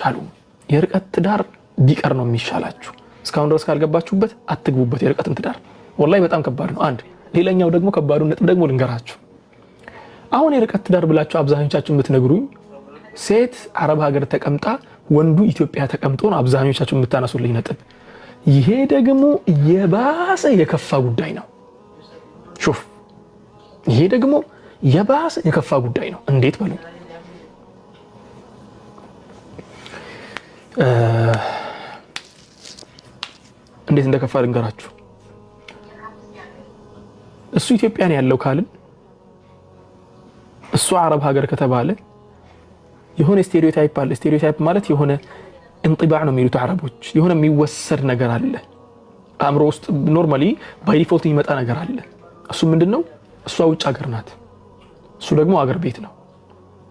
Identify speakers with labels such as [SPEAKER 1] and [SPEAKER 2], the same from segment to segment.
[SPEAKER 1] አሉ የርቀት ትዳር ቢቀር ነው የሚሻላችሁ እስካሁን ድረስ ካልገባችሁበት አትግቡበት የርቀትን ትዳር ወላሂ በጣም ከባድ ነው አንድ ሌላኛው ደግሞ ከባዱ ነጥብ ደግሞ ልንገራችሁ አሁን የርቀት ትዳር ብላችሁ አብዛኞቻችሁ የምትነግሩኝ ሴት አረብ ሀገር ተቀምጣ ወንዱ ኢትዮጵያ ተቀምጦ ነው አብዛኞቻችሁ የምታነሱልኝ ነጥብ ይሄ ደግሞ የባሰ የከፋ ጉዳይ ነው ሹፍ ይሄ ደግሞ የባሰ የከፋ ጉዳይ ነው እንዴት በሉ እንዴት እንደከፋ ልንገራችሁ እሱ ኢትዮጵያ ነው ያለው ካልን እሱ አረብ ሀገር ከተባለ የሆነ ስቴሪዮታይፕ አለ ስቴሪዮታይፕ ማለት የሆነ እንጥባዕ ነው የሚሉት አረቦች የሆነ የሚወሰድ ነገር አለ አእምሮ ውስጥ ኖርማሊ ባይ ዲፎልት የሚመጣ ነገር አለ እሱ ምንድነው እሷ ውጭ ሀገር ናት እሱ ደግሞ ሀገር ቤት ነው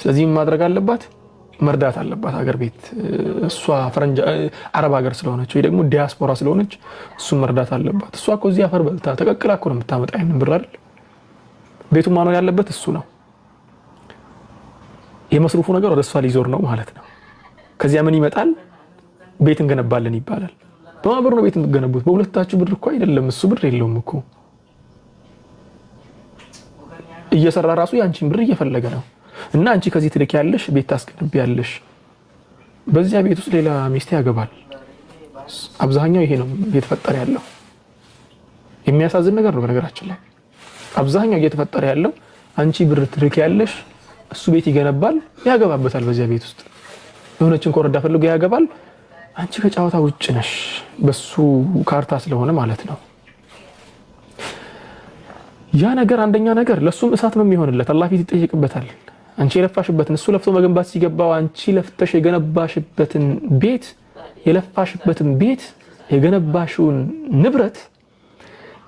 [SPEAKER 1] ስለዚህ ማድረግ አለባት መርዳት አለባት ሀገር ቤት እሷ ፈረንጅ አረብ ሀገር ስለሆነች ወይ ደግሞ ዲያስፖራ ስለሆነች እሱ መርዳት አለባት እሷ እኮ እዚህ አፈር በልታ ተቀቅላ እኮ ነው የምታመጣ አይደል ብር አይደል ቤቱ ማኖር ያለበት እሱ ነው የመስሩፉ ነገር ወደ እሷ ሊዞር ነው ማለት ነው ከዚያ ምን ይመጣል ቤት እንገነባለን ይባላል በማብር ነው ቤት እንገነቡት በሁለታችሁ ብር እኮ አይደለም እሱ ብር የለውም እኮ እየሰራ ራሱ ያንቺን ብር እየፈለገ ነው እና አንቺ ከዚህ ትልክ ያለሽ ቤት ታስገነቢያለሽ በዚያ ቤት ውስጥ ሌላ ሚስት ያገባል አብዛኛው ይሄ ነው እየተፈጠረ ያለው የሚያሳዝን ነገር ነው በነገራችን ላይ አብዛኛው እየተፈጠረ ያለው አንቺ ብር ትልክ ያለሽ እሱ ቤት ይገነባል ያገባበታል በዚያ ቤት ውስጥ የሆነችን ኮረዳ ፈልጎ ያገባል አንቺ ከጫዋታ ውጭ ነሽ በሱ ካርታ ስለሆነ ማለት ነው ያ ነገር አንደኛ ነገር ለሱም እሳት ነው የሚሆንለት አላህ ፊት ይጠይቅበታል አንቺ ለፋሽበትን እሱ ለፍቶ መገንባት ሲገባው አንቺ ለፍተሽ የገነባሽበትን ቤት የለፋሽበትን ቤት የገነባሽውን ንብረት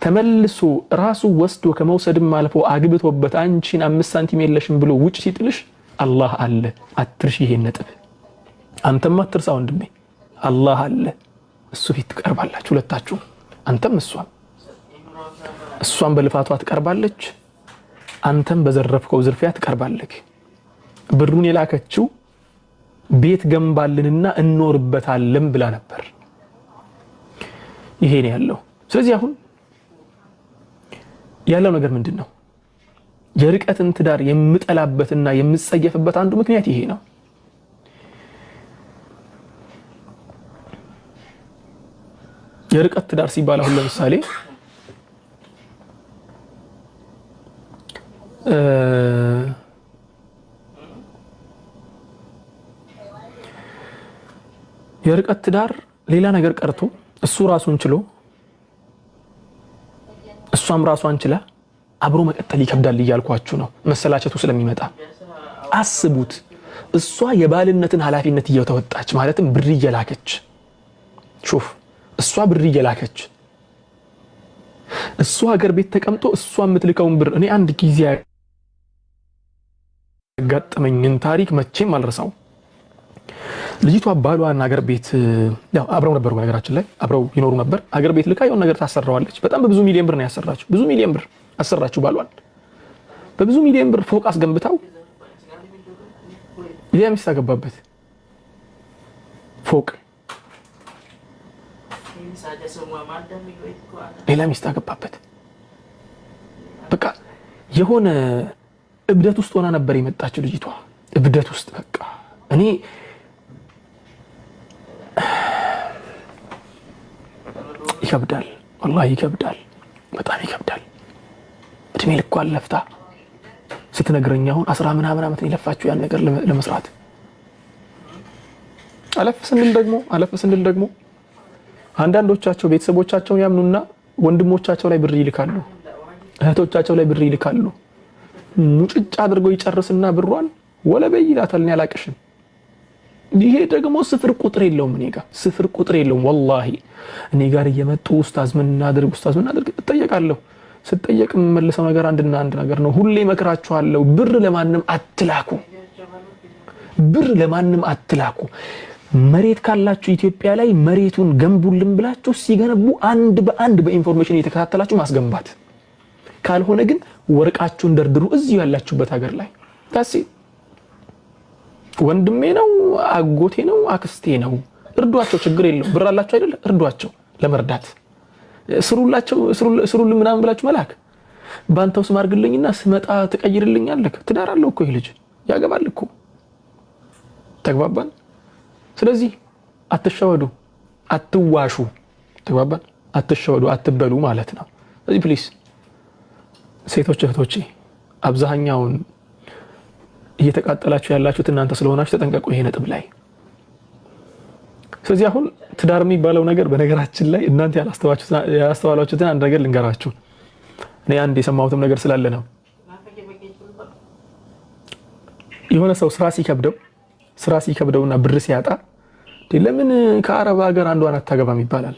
[SPEAKER 1] ተመልሶ ራሱ ወስዶ ከመውሰድም አልፎ አግብቶበት አንቺን 5 ሳንቲም የለሽም ብሎ ውጭ ሲጥልሽ አላህ አለ አትርሺ ይሄን ነጥብ አንተም አትርሳ ወንድሜ አላህ አለ እሱ ፊት ትቀርባላችሁ ሁለታችሁ አንተም እሷን በልፋቷ ትቀርባለች አንተም በዘረፍከው ዝርፊያ ትቀርባለህ ብሩን የላከችው ቤት ገንባልንና እንኖርበታለን ብላ ነበር ይሄ ነው ያለው ስለዚህ አሁን ያለው ነገር ምንድነው የርቀትን ትዳር የምጠላበትና የምጸየፍበት አንዱ ምክንያት ይሄ ነው የርቀት ትዳር ሲባል አሁን ለምሳሌ የርቀት ትዳር ሌላ ነገር ቀርቶ እሱ ራሱን ችሎ እሷም ራሷን ችላ አብሮ መቀጠል ይከብዳል እያልኳችሁ ነው መሰላቸቱ ስለሚመጣ አስቡት እሷ የባልነትን ኃላፊነት እየተወጣች ማለትም ብር እየላከች ሹፍ እሷ ብር እየላከች እሷ ሀገር ቤት ተቀምጦ እሷ የምትልከውን ብር እኔ አንድ ጊዜ ያጋጠመኝን ታሪክ መቼም አልረሳው ልጅቷ ባሏና ሀገር ቤት ያው አብረው ነበሩ ነገራችን ላይ አብረው ይኖሩ ነበር ሀገር ቤት ልካ የሆነ ነገር ታሰራዋለች በጣም በብዙ ሚሊዮን ብር ነው ያሰራችው ብዙ ሚሊዮን ብር አሰራችው ባሏን በብዙ ሚሊዮን ብር ፎቅ አስገንብታው ሌላ ሚስት አገባበት ፎቅ ሌላ ሚስት አገባበት በቃ የሆነ እብደት ውስጥ ሆና ነበር የመጣችው ልጅቷ እብደት ውስጥ በቃ እኔ ይከብዳል والله ይከብዳል በጣም ይከብዳል እድሜ ልኳን ለፍታ ስትነግረኝ አሁን 10 ምናምን አመት ይለፋችሁ ያን ነገር ለመስራት አለፍ ስንል ደግሞ አንዳንዶቻቸው ቤተሰቦቻቸውን ያምኑና ወንድሞቻቸው ላይ ብር ይልካሉ እህቶቻቸው ላይ ብር ይልካሉ ሙጭጭ አድርገው ይጨርስና ብሯን ወለበይ ይላታል ነው ያላቀሽም ይሄ ደግሞ ስፍር ቁጥር የለውም እኔ ጋር ስፍር ቁጥር የለውም والله እኔ ጋር እየመጡ ኡስታዝ ምን እናድርግ እጠየቃለሁ ስጠየቅ መልሰው ነገር አንድና አንድ ነገር ነው ሁሌ መከራችኋለሁ ብር ለማንም አትላኩ መሬት ካላችሁ ኢትዮጵያ ላይ መሬቱን ገንቡልን ብላችሁ ሲገነቡ አንድ በአንድ በኢንፎርሜሽን እየተከታተላችሁ ማስገንባት ካልሆነ ግን ወርቃችሁን ደርድሩ እዚሁ ያላችሁበት ሀገር ላይ ታሲ ወንድሜ ነው አጎቴ ነው አክስቴ ነው እርዷቸው ችግር የለውም ብር አላችሁ አይደል እርዷቸው ለመርዳት ስሩልን ምናምን ብላችሁ መላክ ባንተው ስም አድርግልኝና ስመጣ ትቀይርልኛለህ ትዳር አለው እኮ ይሄ ልጅ ያገባል እኮ ተግባባን ስለዚህ አትሸወዱ አትዋሹ ተግባባን አትሸወዱ አትበሉ ማለት ነው ስለዚህ ፕሊስ ሴቶች እህቶቼ አብዛኛውን እየተቃጠላችሁ ያላችሁት እናንተ ስለሆናችሁ ተጠንቀቁ ይሄ ነጥብ ላይ ስለዚህ አሁን ትዳር የሚባለው ነገር በነገራችን ላይ እናንተ ያስተዋላችሁትን አንድ ነገር ልንገራችሁ እኔ አንድ የሰማሁትም ነገር ስላለ ነው የሆነ ሰው ስራ ሲከብደውና ብር ሲያጣ ለምን ከአረብ ሀገር አንዷን አታገባም ይባላል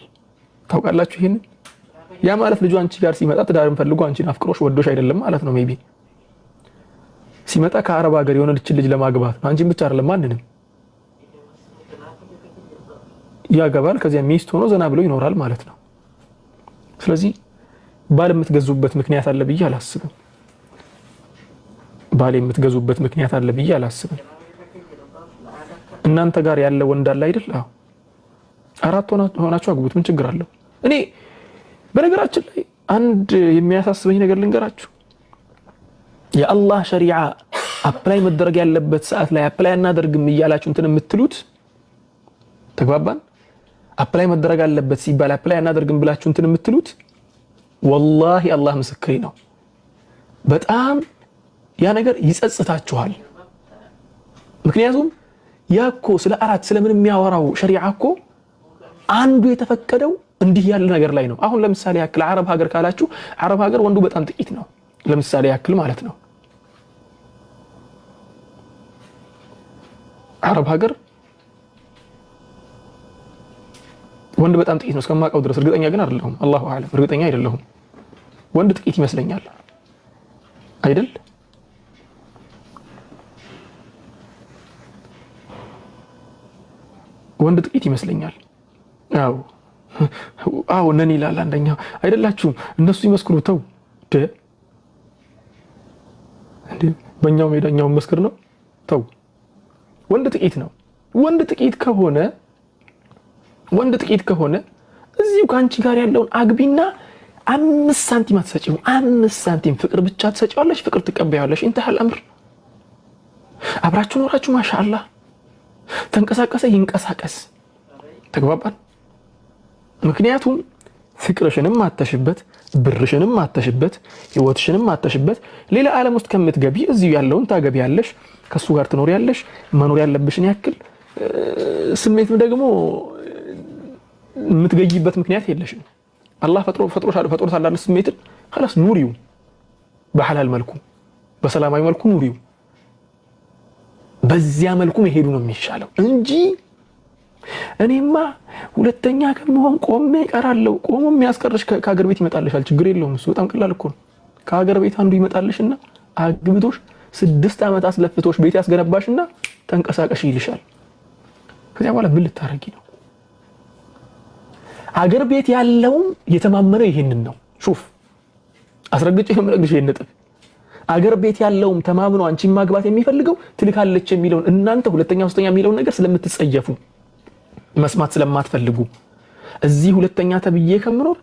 [SPEAKER 1] ታውቃላችሁ ይሄን ያ ማለት ልጁ አንቺ ጋር ሲመጣ ትዳርን ፈልጎ አንቺን አፍቅሮሽ ወዶሽ አይደለም ማለት ነው ሜቢ ሲመጣ ከአረብ ሀገር የሆነ ልጅ ለማግባት አንቺን ብቻ አይደለም ማንንም ያገባል ከዚያ ሚስት ሆኖ ዘና ብሎ ይኖራል ማለት ነው ስለዚህ ባል የምትገዙበት ምክንያት አለ ብዬ አላስብም ባል የምትገዙበት ምክንያት አለ ብዬ አላስብም እናንተ ጋር ያለ ወንድ አለ አይደል አዎ አራት ሆናችሁ አግቡት ምን ችግር አለው እኔ በነገራችን ላይ አንድ የሚያሳስበኝ ነገር ልንገራችሁ የአላህ ሸሪዓ አፕላይ መደረግ ያለበት ሰዓት ላይ አፕላይ እናደርግም እያላችሁ እንትን የምትሉት ተግባባን አፕላይ መደረግ አለበት ሲባል አፕላይ እናደርግም ብላችሁ እንትን የምትሉት ወላሂ አላህ ምስክሬ ነው በጣም ያ ነገር ይጸጽታችኋል ምክንያቱም ያኮ ስለ አራት ስለምን የሚያወራው ሸሪዓ እኮ አንዱ የተፈቀደው እንዲህ ያለ ነገር ላይ ነው አሁን ለምሳሌ ያክል አረብ ሀገር ካላችሁ አረብ ሀገር ወንዱ በጣም ጥቂት ነው ለምሳሌ ያክል ማለት ነው አረብ ሀገር ወንድ በጣም ጥቂት ነው እስከማውቀው ድረስ እርግጠኛ ግን አይደለሁም አላሁ አለም እርግጠኛ አይደለሁም ወንድ ጥቂት ይመስለኛል አይደል ወንድ ጥቂት ይመስለኛል አው ነን ይላል አንደኛው አይደላችሁም እነሱ ይመስክሩ ተው እንዴ በእኛው ሜዳኛው መስክር ነው ተው ወንድ ጥቂት ከሆነ እዚሁ ካንቺ ጋር ያለውን አግቢና 5 ሳንቲም አትሰጪው 5 ሳንቲም ፍቅር ብቻ ትሰጪዋለሽ ፍቅር ትቀበያለሽ እንተሃል አምር አብራችሁ ኖራችሁ ማሻአላህ ተንቀሳቀሰ ይንቀሳቀስ ተግባባን ምክንያቱም ፍቅርሽንም አተሽበት ብርሽንም አተሽበት ህይወትሽንም አተሽበት ሌላ ዓለም ውስጥ ከምትገቢ እዚሁ ያለውን ታገቢያለሽ ከሱ ጋር ትኖሪያለሽ መኖር ያለብሽን ያክል ስሜትም ደግሞ የምትገይበት ምክንያት የለሽም አላህ ፈጥሮታል አንድ ስሜትን خلاص ኑሪው በሐላል መልኩ በሰላማዊ መልኩ ኑሪው በዚያ መልኩ መሄዱ ነው የሚሻለው እንጂ እኔማ ሁለተኛ ከመሆን ቆሜ እቀራለሁ ቆሞ የሚያስቀርሽ ከሀገር ቤት ይመጣልሻል ችግር የለውም እሱ በጣም ቀላል እኮ ነው ከሀገር ቤት አንዱ ይመጣልሽና አግብቶሽ 6 ዓመት አስለፍቶሽ ቤት ያስገነባሽና ተንቀሳቀሽ ይልሻል ከዚያ በኋላ ምን ልታረጊ ነው ሀገር ቤት ያለው የተማመነው ይሄንን ነው ሹፍ አስረግጬ የምነግርሽ ይሄን ነጥብ ሀገር ቤት ያለውም ተማምኖ አንቺን ማግባት የሚፈልገው ትልካለች የሚለውን እናንተ ሁለተኛ ሶስተኛ የሚለውን ነገር ስለምትጸየፉ መስማት ስለማትፈልጉ እዚህ ሁለተኛ ተብዬ ከምኖር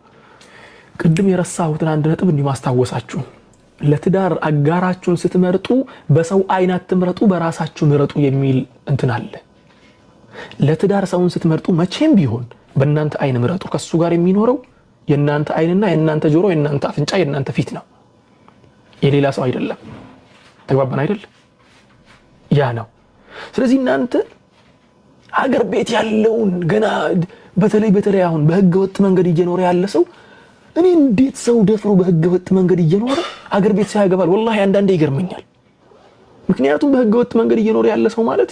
[SPEAKER 1] ቅድም የረሳሁትን አንድ ነጥብ እንዲህ ማስታወሳችሁ ለትዳር አጋራችሁን ስትመርጡ በሰው አይን አትምረጡ በራሳችሁ ምረጡ የሚል እንትን አለ ለትዳር ሰውን ስትመርጡ መቼም ቢሆን በእናንተ አይን ምረጡ ከሱ ጋር የሚኖረው የእናንተ አይንና የእናንተ ጆሮ የእናንተ አፍንጫ የእናንተ ፊት ነው የሌላ ሰው አይደለም ተግባባን አይደል ያ ነው ስለዚህ እናንተ ሀገር ቤት ያለውን ገና በተለይ አሁን በህገ ወጥ መንገድ እየኖረ ያለ ሰው እኔ እንዴት ሰው ደፍሮ በህገ ወጥ መንገድ እየኖረ ሀገር ቤት ሳይገባል ወላሂ አንዳንዴ ይገርመኛል ምክንያቱም በህገ ወጥ መንገድ እየኖረ ያለ ሰው ማለት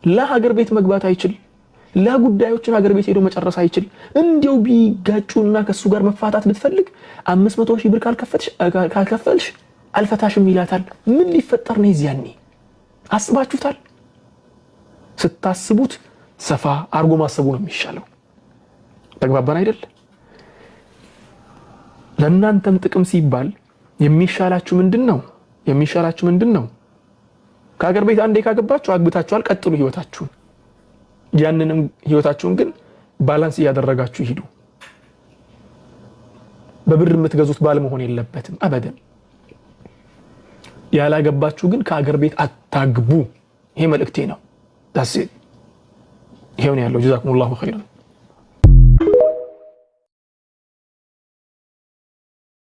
[SPEAKER 1] ለሀገር ቤት መግባት አይችል ለጉዳዮችን ሀገር ቤት ሄዶ መጨረስ አይችል እንዴው ቢጋጩና ከሱ ጋር መፋታት ብትፈልግ 500,000 ብር ካልከፈልሽ አልፈታሽም ይላታል ምን ሊፈጠር ነው እዚያኔ አስባችሁታል ስታስቡት ሰፋ አርጎ ማሰቡ ነው የሚሻለው ተግባባን አይደል ለእናንተም ጥቅም ሲባል የሚሻላችሁ ምንድነው ከሀገር ቤት አንዴ ካገባችሁ አግብታችኋል፣ ቀጥሉ ህይወታችሁን። ያንንም ህይወታችሁን ግን ባላንስ እያደረጋችሁ ይሄዱ። በብር የምትገዙት ባል መሆን የለበትም አበደን። ያላገባችሁ ግን ከሀገር ቤት አታግቡ። ይሄ መልእክቴ ነው። ዳስ ይሄው ነው ያለው። ጀዛኩሙላሁ ኸይረን።